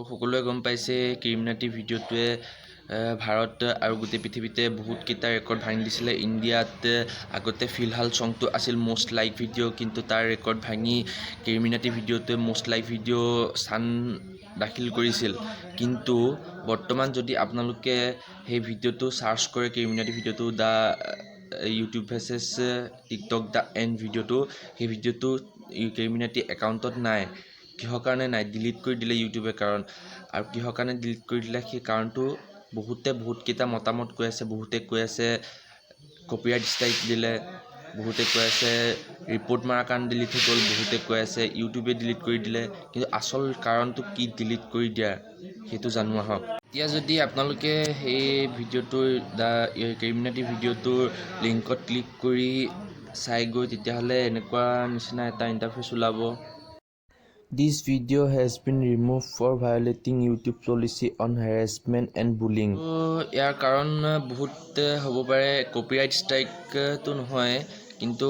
সকলোৱে গম পাইছে কেৰিমিনাটি ভিডিঅ'টোৱে ভাৰত আৰু গোটেই পৃথিৱীতে বহুত কেইটা ৰেকৰ্ড ভাঙি দিছিলে। ইণ্ডিয়াত আগতে ফিলহাল ছংটো আছিল মষ্ট লাইক ভিডিঅ', কিন্তু তাৰ ৰেকৰ্ড ভাঙি কেৰিমিনাটি ভিডিঅ'টোৱে মষ্ট লাইক ভিডিঅ' স্থান দাখিল কৰিছিল। কিন্তু বৰ্তমান যদি আপোনালোকে সেই ভিডিঅ'টো চাৰ্চ কৰে, কেৰিমিনাটি ভিডিঅ'টো the YouTube versus TikTok the and ভিডিঅ'টো, সেই ভিডিঅ'টো কেৰিমিনাটি একাউণ্টত নাই। কিহৰ কাৰণে নাই? ডিলিট কৰি দিলে ইউটিউবে কাৰণ। আৰু কিহৰ কাৰণে ডিলিট কৰি দিলে সেই কাৰণটো বহুতকেইটা মতামত কৈ আছে। বহুতে কৈ আছে কপিৰাইট ষ্ট্ৰাইক দিলে, বহুতে কৈ আছে ৰিপৰ্ট মাৰাৰ কাৰণে ডিলিট হৈ গ'ল, বহুতে কৈ আছে ইউটিউবে ডিলিট কৰি দিলে। কিন্তু আচল কাৰণটো কি ডিলিট কৰি দিয়াৰ সেইটো জানো আহক। এতিয়া যদি আপোনালোকে সেই ভিডিঅ'টোৰ দ্য কেৰিমিনাটি ভিডিঅ'টোৰ লিংকত ক্লিক কৰি চাই গৈ, তেতিয়াহ'লে এনেকুৱা নিচিনা এটা ইণ্টাৰফেচ ওলাব। This video has been removed for violating YouTube policy on harassment and bullying. ইয়াৰ কাৰণ বহুত হ'ব পাৰে। কপিৰাইট ষ্ট্ৰাইকটো নহয়, কিন্তু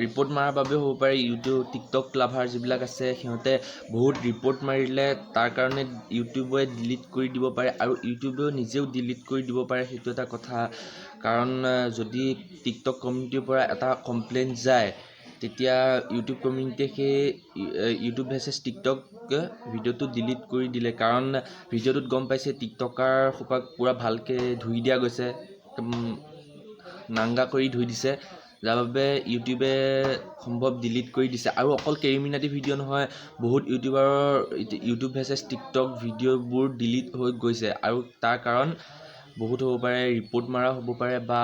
ৰিপৰ্ট মাৰাৰ বাবেও হ'ব পাৰে। ইউটিউব টিকটক লাভাৰ যিবিলাক আছে সিহঁতে বহুত ৰিপৰ্ট মাৰিলে তাৰ কাৰণে ইউটিউবে ডিলিট কৰি দিব পাৰে, আৰু ইউটিউবেও নিজেও ডিলিট কৰি দিব পাৰে। সেইটো এটা কথা। কাৰণ যদি টিকটক কমিউনিটিৰ পৰা এটা কমপ্লেইন যায়, তেতিয়া ইউটিউব কমিউনিটিয়ে সেই ইউটিউব ভাৰ্চেছ টিকটক ভিডিঅ'টো ডিলিট কৰি দিলে। কাৰণ ভিডিঅ'টোত গম পাইছে টিকটকাৰ সোপাক পূৰা ভালকৈ ধুই দিয়া গৈছে, নাংগা কৰি ধুই দিছে, যাৰ বাবে ইউটিউবে সম্ভৱ ডিলিট কৰি দিছে। আৰু অকল কেৰিমিনাটি ভিডিঅ' নহয়, বহুত ইউটিউবাৰৰ ইউটিউব ভাৰ্চেছ টিকটক ভিডিঅ'বোৰ ডিলিট হৈ গৈছে। আৰু তাৰ কাৰণ বহুত হ'ব পাৰে, ৰিপৰ্ট মাৰা হ'ব পাৰে বা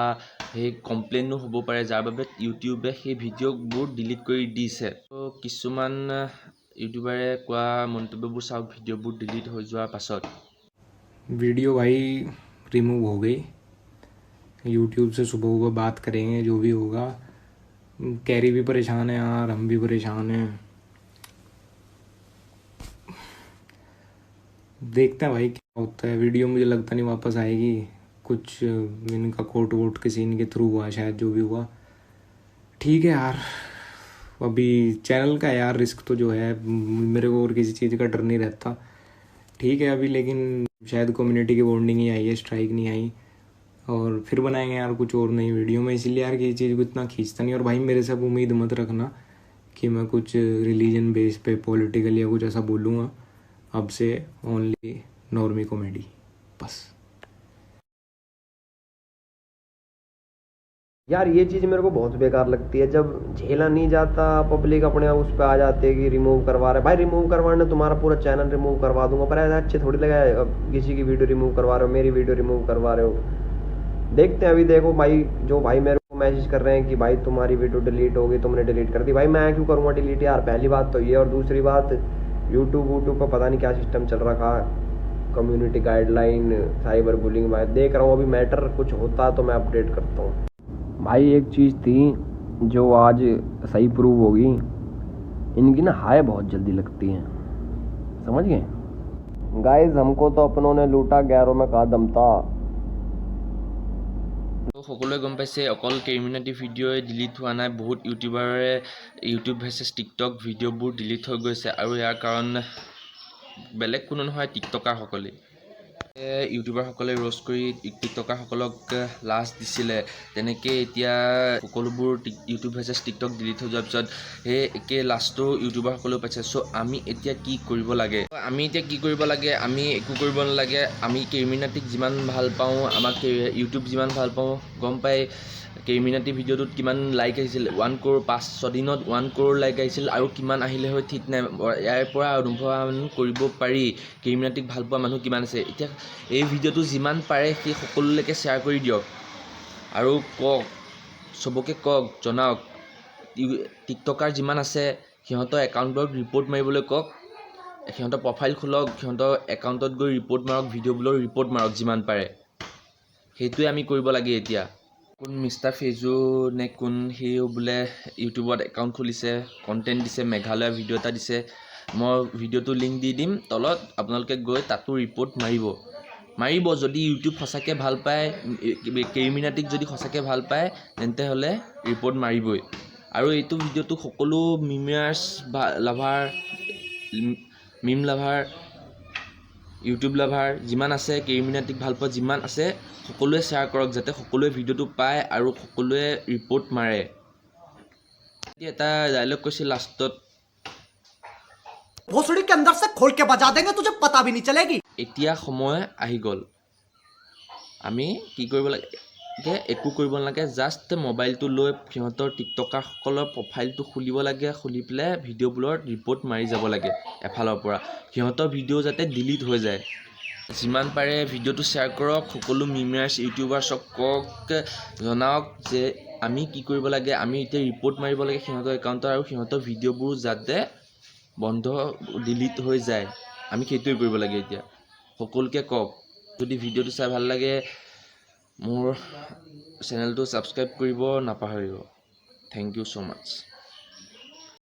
সেই কমপ্লেইনো হ'ব পাৰে, যাৰ বাবে ইউটিউবে সেই ভিডিঅ'বোৰ ডিলিট কৰি দিছে। কিছুমান ইউটিউবাৰে কোৱা মন্তব্যবোৰ চাওক ভিডিঅ'বোৰ ডিলিট হৈ যোৱাৰ পাছত। वीडियो भाई रिमूव हो गई यूट्यूब से। सुबह सुबह बात करेंगे जो भी होगा। कैरी भी परेशान है यार, हम भी परेशान हैं। देखते हैं भाई क्या होता है। वीडियो मुझे लगता नहीं वापस आएगी। कुछ इनका कोर्ट वोट किसी इनके थ्रू हुआ शायद, जो भी हुआ ठीक है यार। अभी चैनल का यार रिस्क तो जो है, मेरे को और किसी चीज़ का डर नहीं रहता। ठीक है अभी, लेकिन शायद कम्युनिटी की वार्निंग ही आई है, स्ट्राइक नहीं आई। और फिर बनाएंगे यार कुछ और नई वीडियो में। इसलिए यार किसी चीज़ को इतना खींचता नहीं। और भाई मेरे से उम्मीद मत रखना कि मैं कुछ रिलीजन बेस पे पॉलिटिकल या कुछ ऐसा बोलूँगा। अब से ओनली नॉर्मी कॉमेडी बस। यार ये चीज़ मेरे को बहुत बेकार लगती है, जब झेला नहीं जाता पब्लिक अपने उस पर आ जाती है कि रिमूव करवा रहे। भाई रिमूव करवाने तुम्हारा पूरा चैनल रिमूव करवा दूंगा, पर ऐसा अच्छे थोड़ी लगा अब किसी की वीडियो रिमूव करवा रहे हो, मेरी वीडियो रिमूव करवा रहे हो। देखते हैं अभी। देखो भाई, जो भाई मेरे को मैसेज कर रहे हैं कि भाई तुम्हारी वीडियो डिलीट होगी, तुमने डिलीट कर दी। भाई मैं क्यों करूँगा डिलीट यार? पहली बात तो ये। और दूसरी बात, यूट्यूब पर पता नहीं क्या सिस्टम चल रखा, कम्युनिटी गाइडलाइन, साइबर बुलिंग। भाई देख रहा हूँ अभी मैटर कुछ होता है तो मैं अपडेट करता हूँ। भाई एक चीज़ थी जो आज सही प्रूव होगी, इनकी ना हाय बहुत जल्दी लगती हैं, समझ गए गाइस? हमको तो अपनों ने लूटा, गैरों में कहा दम था। সকলোৱে গম পাইছে অকল কেৰিমিনাটি ভিডিঅ'ই ডিলিট হোৱা নাই, বহুত ইউটিউবাৰে ইউটিউব ভাৰ্চেছ টিকটক ভিডিঅ'বোৰ ডিলিট হৈ গৈছে। আৰু ইয়াৰ কাৰণ বেলেগ কোনো নহয়, টিকটকাৰসকলেই। ইউটিউবাৰসকলে ৰোষ্ট কৰি টিকটকাৰসকলক লাষ্ট দিছিলে। তেনেকৈ এতিয়া সকলোবোৰ ইউটিউব ভাৰ্চেছ টিকটক ডিলিট হৈ যোৱাৰ পিছত সেই একে লাষ্টটো ইউটিউবাৰসকলেও পাইছে। চ' আমি এতিয়া কি কৰিব লাগে? আমি একো কৰিব নালাগে। আমি কেৰিমিনাটিক যিমান ভাল পাওঁ, আমাক ইউটিউব যিমান ভাল পাওঁ, গম পাই কেৰিমিনাটি ভিডিঅ'টোত কিমান লাইক আহিছিল। 1 crore 5-6 দিনত 1 crore লাইক আহিছিল, আৰু কিমান আহিলে হয় ঠিক নাই। ইয়াৰ পৰা অনুমান কৰিব পাৰি কেৰিমিনাটিক ভাল পোৱা মানুহ কিমান আছে। এতিয়া এই ভিডিঅ'টো যিমান পাৰে সেই সকলোলৈকে শ্বেয়াৰ কৰি দিয়ক, আৰু কওক, চবকে কওক, জনাওক। টিকটকাৰ যিমান আছে সিহঁতৰ একাউণ্টবোৰক ৰিপৰ্ট মাৰিবলৈ কওক। সিহঁতৰ প্ৰফাইল খোলক, সিহঁতৰ একাউণ্টত গৈ ৰিপৰ্ট মাৰক, ভিডিঅ'বোৰৰ ৰিপৰ্ট মাৰক যিমান পাৰে। সেইটোৱে আমি কৰিব লাগে এতিয়া। কোন মিষ্টাৰ ফেজু নে কোন সিও বোলে ইউটিউবত একাউণ্ট খুলিছে, কণ্টেণ্ট দিছে, মেঘালয়ৰ ভিডিঅ' এটা দিছে। মই ভিডিঅ'টো লিংক দি দিম তলত, আপোনালোকে গৈ তাতো ৰিপৰ্ট মাৰিব। যদি ইউটিউব সঁচাকৈ ভাল পায়, কেৰিমিনাটিক যদি সঁচাকৈ ভাল পায়, তেন্তে হ'লে ৰিপৰ্ট মাৰিবই। আৰু এইটো ভিডিঅ'টো সকলো মিম লাভাৰ ইউটিউব লাভাৰ যিমান আছে কেৰিমিনাটিক ভাল পোৱা যিমান আছে সকলোৱে শ্বেয়াৰ কৰক যাতে সকলোৱে ভিডিঅ'টো পায় আৰু সকলোৱে ৰিপৰ্ট মাৰে এটা ডায়লগ কৈছে লাষ্টত भोसड़ी के अंदर से खोल के बजा देंगे तुझे पता भी नहीं चलेगी এতিয়া সময় আহি গ'ল আমি কি কৰিব লাগে একো কৰিব নালাগে জাষ্ট মোবাইলটো লৈ সিহঁতৰ টিকটকাৰসকলৰ প্ৰফাইলটো খুলিব লাগে খুলি পেলাই ভিডিঅ'বোৰত ৰিপৰ্ট মাৰি যাব লাগে এফালৰ পৰা সিহঁতৰ ভিডিঅ' যাতে ডিলিট হৈ যায় যিমান পাৰে ভিডিঅ'টো শ্বেয়াৰ কৰক সকলো মিমাৰ্ছ ইউটিউবাৰ্ছক কওক জনাওক যে আমি কি কৰিব লাগে আমি এতিয়া ৰিপৰ্ট মাৰিব লাগে সিহঁতৰ একাউণ্টৰ আৰু সিহঁতৰ ভিডিঅ'বোৰ যাতে বন্ধ ডিলিট হৈ যায় আমি সেইটোৱে কৰিব লাগে এতিয়া সকলোকে কওক যদি ভিডিঅ'টো চাই ভাল লাগে মোৰ চেনেলটো ছাবস্ক্ৰাইব কৰিব নাপাহৰিব থেংক ইউ ছ' মাছ